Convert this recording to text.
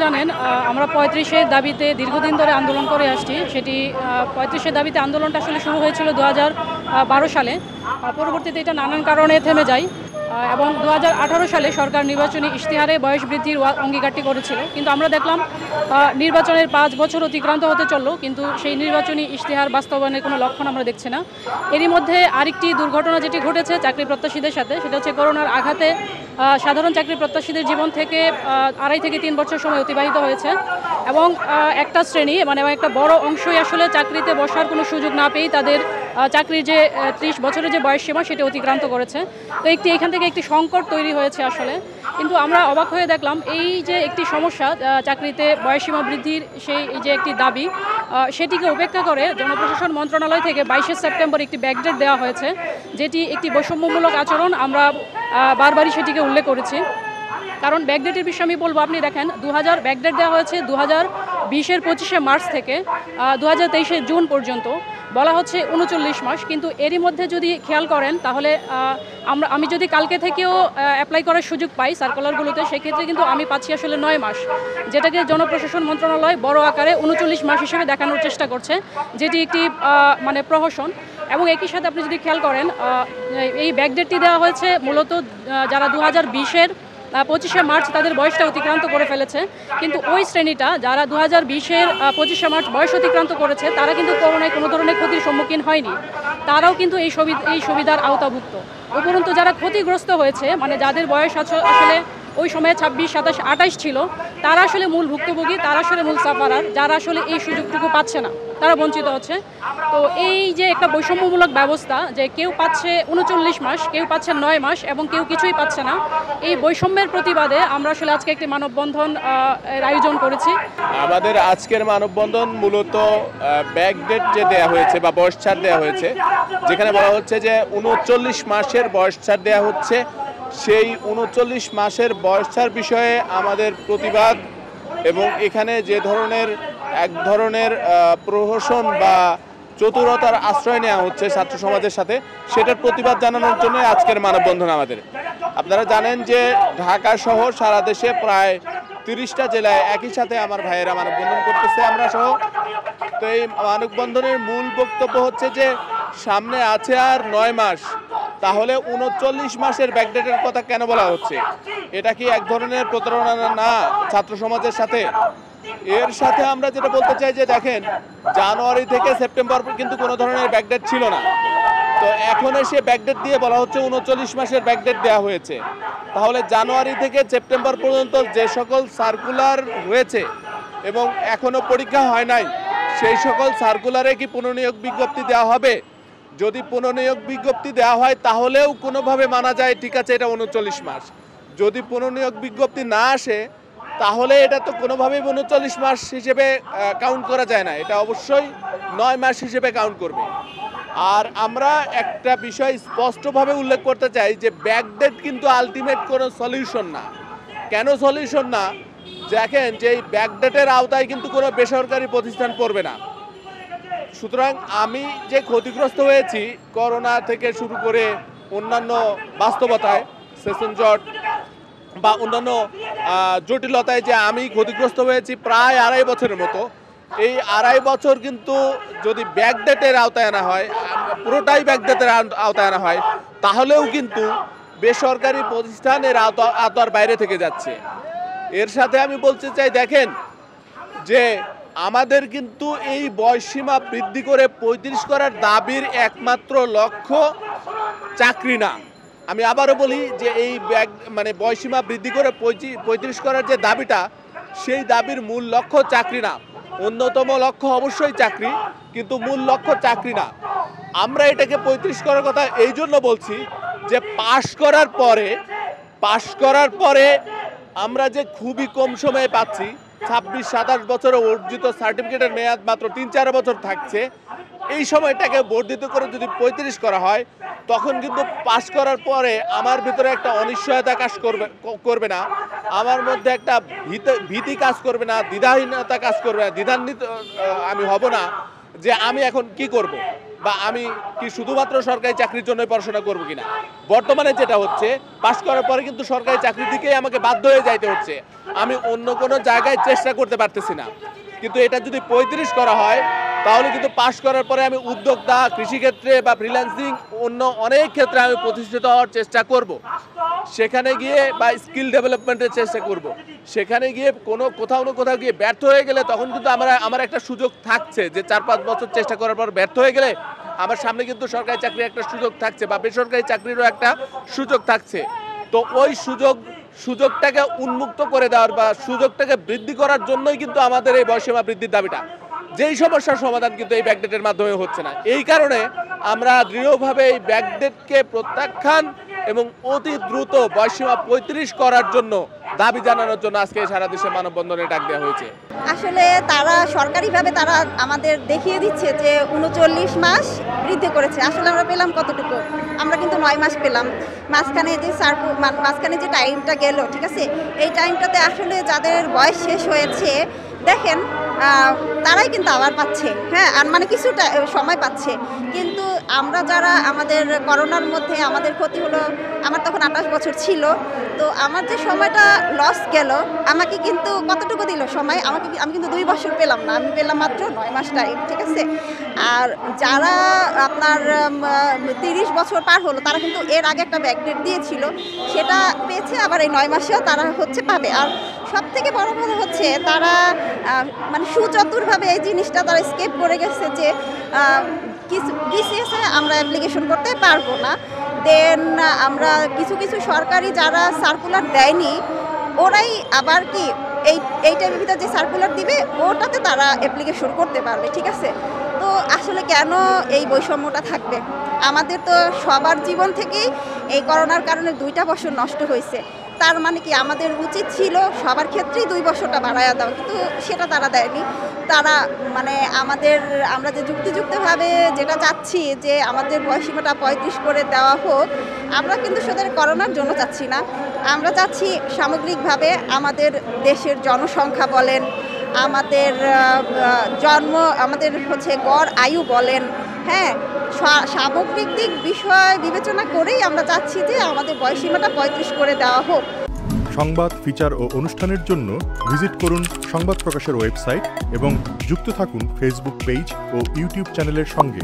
জানেন আমরা ৩৫-এর দাবিতে দীর্ঘদিন ধরে আন্দোলন করে আসছি। সেটি ৩৫-এর দাবিতে আন্দোলনটা আসলে শুরু হয়েছিল ২০১২ সালে। পরবর্তীতে এটা নানান কারণে থেমে যায় এবং ২০১৮ সালে সরকার নির্বাচনী ইশতেহারে বয়স বৃদ্ধির অঙ্গীকারটি করেছিল। কিন্তু আমরা দেখলাম নির্বাচনের ৫ বছর অতিক্রান্ত হতে চলল, কিন্তু সেই নির্বাচনী ইশতেহার বাস্তবায়নের কোনো লক্ষণ আমরা দেখছি না। এরই মধ্যে আরেকটি দুর্ঘটনা যেটি ঘটেছে চাকরি প্রত্যাশীদের সাথে, সেটা হচ্ছে করোনার আঘাতে সাধারণ চাকরি প্রত্যাশীদের জীবন থেকে ২.৫ থেকে ৩ বছর সময় অতিবাহিত হয়েছে এবং একটা শ্রেণী মানে একটা বড় অংশই আসলে চাকরিতে বসার কোনো সুযোগ না পেয়েই তাদের চাকরির যে ৩০ বছরের যে বয়সসীমা সেটি অতিক্রান্ত করেছে। তো এখান থেকে একটি সংকট তৈরি হয়েছে আসলে। কিন্তু আমরা অবাক হয়ে দেখলাম এই যে একটি সমস্যা চাকরিতে বয়সসীমা বৃদ্ধির সেই যে একটি দাবি, সেটিকে উপেক্ষা করে জনপ্রশাসন মন্ত্রণালয় থেকে ২২শে সেপ্টেম্বর একটি ব্যাকডেট দেওয়া হয়েছে, যেটি একটি বৈষম্যমূলক আচরণ। আমরা বারবারই সেটিকে উল্লেখ করেছি। কারণ ব্যাকডেটের বিষয়ে আমি বলবো, আপনি দেখেন ব্যাকডেট দেওয়া হয়েছে 2020-এর 25শে মার্চ থেকে 2023-এর জুন পর্যন্ত, বলা হচ্ছে 39 মাস। কিন্তু এরই মধ্যে যদি খেয়াল করেন তাহলে আমি যদি কালকে থেকেও অ্যাপ্লাই করার সুযোগ পাই সার্কুলারগুলোতে, সেক্ষেত্রে কিন্তু আমি পাচ্ছি আসলে 9 মাস, যেটাকে জনপ্রশাসন মন্ত্রণালয় বড় আকারে 39 মাস হিসেবে দেখানোর চেষ্টা করছে, যেটি একটি মানে প্রহসন। এবং একই সাথে আপনি যদি খেয়াল করেন এই ব্যাকডেটটি দেওয়া হয়েছে মূলত যারা 2020-এর 25শে মার্চ তাদের বয়সটা অতিক্রান্ত করে ফেলেছে, কিন্তু ওই শ্রেণীটা যারা 2020-এর 25শে মার্চ বয়স অতিক্রান্ত করেছে তারা কিন্তু করোনায় কোনো ধরনের ক্ষতির সম্মুখীন হয়নি, তারাও কিন্তু এই সুবিধার আওতাভুক্ত। উপরন্তু যারা ক্ষতিগ্রস্ত হয়েছে মানে যাদের বয়স আসলে ওই সময়ে 26, 27, 28 ছিল, তারা আসলে মূল ভুক্তভোগী, তারা আসলে মূল সাফারার, যারা আসলে এই সুযোগটুকু পাচ্ছে না, তারা বঞ্চিত হচ্ছে। তো এই যে একটা বৈষম্যমূলক ব্যবস্থা, যে কেউ পাচ্ছে 39 মাস, কেউ পাচ্ছে 9 মাস এবং কেউ কিছুই পাচ্ছে না, এই বৈষম্যের প্রতিবাদে আমরা আসলে আজকে একটি মানববন্ধন আয়োজন করেছি। আমাদের আজকের মানববন্ধন মূলত ব্যাকডেট যে দেওয়া হয়েছে বা বয়স ছাড় দেওয়া হয়েছে, যেখানে বলা হচ্ছে যে 39 মাসের বয়স ছাড় দেওয়া হচ্ছে, সেই 39 মাসের বয়স ছাড় বিষয়ে আমাদের প্রতিবাদ এবং এখানে যে ধরনের এক ধরনের প্রহসন বা চতুরতার আশ্রয় নেওয়া হচ্ছে ছাত্র সমাজের সাথে, সেটার প্রতিবাদ জানানোর জন্য আজকের মানববন্ধন আমাদের। আপনারা জানেন যে ঢাকা সহ সারা দেশে প্রায় 30টা জেলায় একই সাথে আমার ভাইয়েরা মানববন্ধন করতেছে, আমরা সহ। তো এই মানববন্ধনের মূল বক্তব্য হচ্ছে যে সামনে আছে আর 9 মাস, তাহলে 39 মাসের ব্যাকডেটের কথা কেন বলা হচ্ছে? এটা কি এক ধরনের প্রতারণা না ছাত্র সমাজের সাথে? এর সাথে আমরা যেটা বলতে চাই যে দেখেন, জানুয়ারি থেকে সেপ্টেম্বর কিন্তু কোনো ধরনের ব্যাকডেট ছিল না, তো এখন এসে ব্যাকডেট দিয়ে বলা হচ্ছে 39 মাসের ব্যাকডেট দেওয়া হয়েছে। তাহলে জানুয়ারি থেকে সেপ্টেম্বর পর্যন্ত যে সকল সার্কুলার হয়েছে এবং এখনো পরীক্ষা হয় নাই, সেই সকল সার্কুলারে কি পুনর্নিয়োগ বিজ্ঞপ্তি দেওয়া হবে? যদি পুনর্নিয়োগ বিজ্ঞপ্তি দেওয়া হয় তাহলেও কোনোভাবে মানা যায়, ঠিক আছে এটা 39 মাস। যদি পুনর্নিয়োগ বিজ্ঞপ্তি না আসে তাহলে এটা তো কোনোভাবেই 39 মাস হিসেবে কাউন্ট করা যায় না, এটা অবশ্যই 9 মাস হিসেবে কাউন্ট করবে। আর আমরা একটা বিষয় স্পষ্টভাবে উল্লেখ করতে চাই যে ব্যাকডেট কিন্তু আলটিমেট কোনো সলিউশন না। কেন সলিউশন না? দেখেন যে এই ব্যাকডেটের আওতায় কিন্তু কোনো বেসরকারি প্রতিষ্ঠান পড়বে না। সুতরাং আমি যে ক্ষতিগ্রস্ত হয়েছি করোনা থেকে শুরু করে অন্যান্য বাস্তবতায়, সেশন জট বা অন্যান্য জটিলতায় যে আমি ক্ষতিগ্রস্ত হয়েছি প্রায় 2.5 বছরের মতো, এই 2.5 বছর কিন্তু যদি ব্যাকডেটের আওতায় আনা হয়, পুরোটাই ব্যাকডেটের আওতায় আনা হয়, তাহলেও কিন্তু বেসরকারি প্রতিষ্ঠান এর আওতার বাইরে থেকে যাচ্ছে। এর সাথে আমি বলতে চাই দেখেন যে আমাদের কিন্তু এই বয়সসীমা বৃদ্ধি করে 35 করার দাবির একমাত্র লক্ষ্য চাকরি না। আমি আবারও বলি যে এই বয়সসীমা বৃদ্ধি করে 35 করার যে দাবিটা, সেই দাবির মূল লক্ষ্য চাকরি না। অন্যতম লক্ষ্য অবশ্যই চাকরি, কিন্তু মূল লক্ষ্য চাকরি না। আমরা এটাকে 35 করার কথা এই জন্য বলছি যে পাশ করার পরে আমরা যে খুবই কম সময়ে পাচ্ছি, 26-27 বছরে অর্জিত সার্টিফিকেটের মেয়াদ মাত্র 3-4 বছর থাকছে, এই সময়টাকে বর্ধিত করে যদি 35 করা হয়, তখন কিন্তু পাশ করার পরে আমার ভিতরে একটা অনিশ্চয়তা কাজ করবে না, আমার মধ্যে একটা ভীতি কাজ করবে না, দ্বিধাহীনতা কাজ করবে না, দ্বিধান্বিত আমি হব না যে আমি এখন কি করব। বা আমি কি শুধুমাত্র সরকারি চাকরির জন্য পড়াশোনা করবো কিনা। বর্তমানে যেটা হচ্ছে, পাশ করার পরে কিন্তু সরকারি চাকরির দিকেই আমাকে বাধ্য হয়ে যাইতে হচ্ছে, আমি অন্য কোনো জায়গায় চেষ্টা করতে পারতেছি না। কিন্তু এটা যদি 35 করা হয় তাহলে কিন্তু পাশ করার পরে আমি উদ্যোক্তা, কৃষিক্ষেত্রে বা ফ্রিল্যান্সিং অন্য অনেক ক্ষেত্রে আমি প্রতিষ্ঠিত হওয়ার চেষ্টা করব। সেখানে গিয়ে বা স্কিল ডেভেলপমেন্টের চেষ্টা করব। সেখানে গিয়ে কোথাও না কোথাও গিয়ে ব্যর্থ হয়ে গেলে তখন কিন্তু আমার একটা সুযোগ থাকছে যে 4-5 বছর চেষ্টা করার পর ব্যর্থ হয়ে গেলে আমার সামনে কিন্তু সরকারি চাকরির একটা সুযোগ থাকছে বা বেসরকারি চাকরিরও একটা সুযোগ থাকছে। তো ওই সুযোগটাকে উন্মুক্ত করে দেওয়ার বা সুযোগটাকে বৃদ্ধি করার জন্যই কিন্তু আমাদের এই বয়সীমা বৃদ্ধির দাবিটা। যেই সমস্যার সমাধান কিন্তু এই ব্যাকডেটের মাধ্যমে হচ্ছে না। এই কারণে আমরা দৃঢ়ভাবে এই ব্যাকডেটকে প্রত্যাখ্যান এবং অতি দ্রুত বয়সীমা 35 করার জন্য দাবি জানানোর জন্য আজকে সারা দেশে মানববন্ধনে ডাক দেওয়া হয়েছে। আসলে তারা সরকারিভাবে তারা আমাদের দেখিয়ে দিচ্ছে যে 39 মাস বৃদ্ধি করেছে। আসলে আমরা পেলাম কতটুকু? আমরা কিন্তু 9 মাস পেলাম। মাঝখানে যে টাইমটা গেল, ঠিক আছে, এই টাইমটাতে আসলে যাদের বয়স শেষ হয়েছে দেখেন তারাই কিন্তু আবার পাচ্ছে, হ্যাঁ, আর মানে কিছুটা সময় পাচ্ছে। কিন্তু আমরা যারা আমাদের করোনার মধ্যে আমাদের ক্ষতি হলো, আমার তখন 28 বছর ছিল, তো আমার যে সময়টা লস গেল, আমাকে কিন্তু কতটুকু দিল সময়? আমি কিন্তু 2 বছর পেলাম না, আমি পেলাম মাত্র 9 মাস টাইম, ঠিক আছে। আর যারা আপনার 30 বছর পার হলো তারা কিন্তু এর আগে একটা ব্যাকডেট দিয়েছিল, সেটা পেয়েছে, আবার এই 9 মাসেও তারা পাবে। আর সব থেকে বড় কথা হচ্ছে তারা মানে সুচতুরভাবে এই জিনিসটা তারা স্কেপ করে গেছে যে বিসিএসে আমরা অ্যাপ্লিকেশন করতে পারবো না। দেন আমরা কিছু সরকারি যারা সার্কুলার দেয়নি ওরাই আবার কি এই টাইমের ভিতরে যে সার্কুলার দিবে ওটাতে তারা অ্যাপ্লিকেশন করতে পারবে, ঠিক আছে। তো আসলে কেন এই বৈষম্যটা থাকবে? আমাদের তো সবার জীবন থেকেই এই করোনার কারণে 2টা বছর নষ্ট হয়েছে। তার মানে কি আমাদের উচিত ছিল সবার ক্ষেত্রেই 2 বছরটা বাড়ায়া দেওয়া, কিন্তু সেটা তারা দেয়নি। তারা মানে আমরা যে যুক্তিযুক্তভাবে যেটা চাচ্ছি যে আমাদের বয়সীমাটা 35 করে দেওয়া হোক, আমরা কিন্তু শুধু করোনার জন্য চাচ্ছি না, আমরা চাচ্ছি সামগ্রিকভাবে আমাদের দেশের জনসংখ্যা বলেন, আমাদের আমাদের গড় আয়ু বলেন, হ্যাঁ, সামগ্রিক দিক বিষয় বিবেচনা করেই আমরা চাচ্ছি যে আমাদের বয়সীমাটা 35 করে দেওয়া হোক। সংবাদ, ফিচার ও অনুষ্ঠানের জন্য ভিজিট করুন সংবাদ প্রকাশের ওয়েবসাইট এবং যুক্ত থাকুন ফেসবুক পেজ ও ইউটিউব চ্যানেলের সঙ্গে।